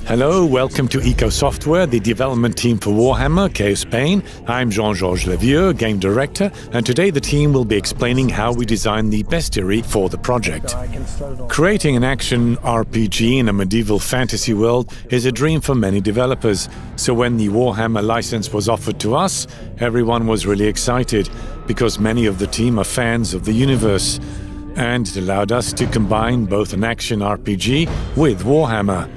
Hello, welcome to Eco Software, the development team for Warhammer, Chaosbane. I'm Jean-Georges Levieux, game director, and today the team will be explaining how we designed the Bestiary for the project. Creating an action RPG in a medieval fantasy world is a dream for many developers, so when the Warhammer license was offered to us, everyone was really excited, because many of the team are fans of the universe, and it allowed us to combine both an action RPG with Warhammer.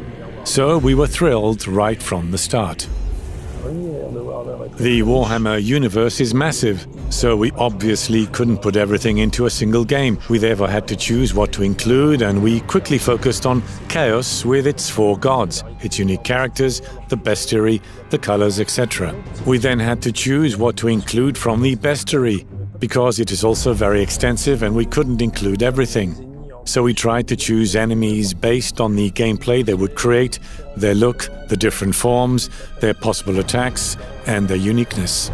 So we were thrilled right from the start. The Warhammer universe is massive, so we obviously couldn't put everything into a single game. We therefore had to choose what to include, and we quickly focused on Chaos with its 4 gods, its unique characters, the bestiary, the colors, etc. We then had to choose what to include from the bestiary, because it is also very extensive and we couldn't include everything. So we tried to choose enemies based on the gameplay they would create, their look, the different forms, their possible attacks, and their uniqueness.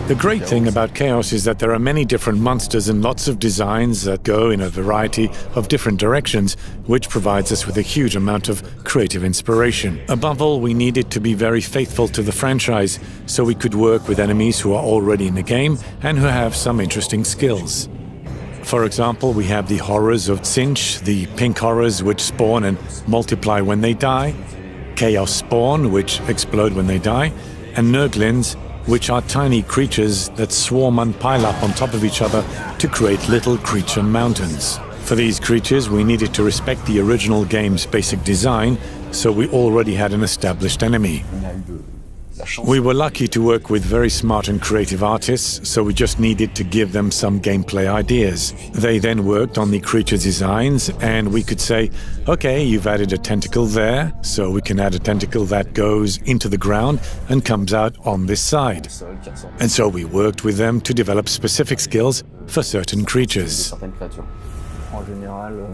The great thing about Chaos is that there are many different monsters and lots of designs that go in a variety of different directions, which provides us with a huge amount of creative inspiration. Above all, we needed to be very faithful to the franchise, so we could work with enemies who are already in the game and who have some interesting skills. For example, we have the horrors of Tzeentch, the pink horrors which spawn and multiply when they die, Chaos Spawn, which explode when they die, and Nurglings, which are tiny creatures that swarm and pile up on top of each other to create little creature mountains. For these creatures, we needed to respect the original game's basic design, so we already had an established enemy. We were lucky to work with very smart and creative artists, so we just needed to give them some gameplay ideas. They then worked on the creature designs, and we could say, okay, you've added a tentacle there, so we can add a tentacle that goes into the ground and comes out on this side. And so we worked with them to develop specific skills for certain creatures.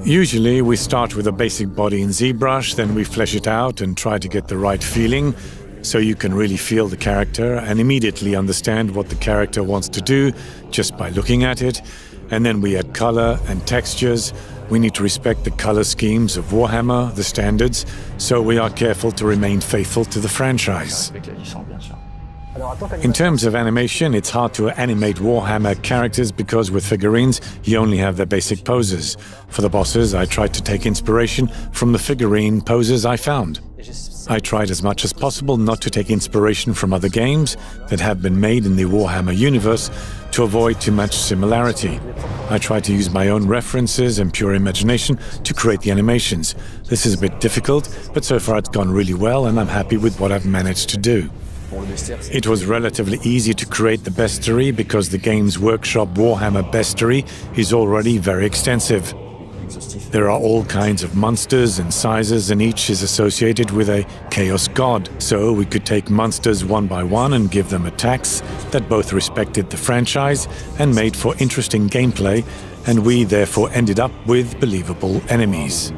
Usually we start with a basic body in ZBrush, then we flesh it out and try to get the right feeling, so you can really feel the character and immediately understand what the character wants to do just by looking at it. And then we add color and textures. We need to respect the color schemes of Warhammer, the standards, so we are careful to remain faithful to the franchise. In terms of animation, it's hard to animate Warhammer characters because with figurines, you only have their basic poses. For the bosses, I tried to take inspiration from the figurine poses I found. I tried as much as possible not to take inspiration from other games that have been made in the Warhammer universe to avoid too much similarity. I tried to use my own references and pure imagination to create the animations. This is a bit difficult, but so far it's gone really well and I'm happy with what I've managed to do. It was relatively easy to create the bestiary because the Games Workshop Warhammer Bestiary is already very extensive. There are all kinds of monsters and sizes, and each is associated with a chaos god. So we could take monsters one by one and give them attacks that both respected the franchise and made for interesting gameplay, and we therefore ended up with believable enemies.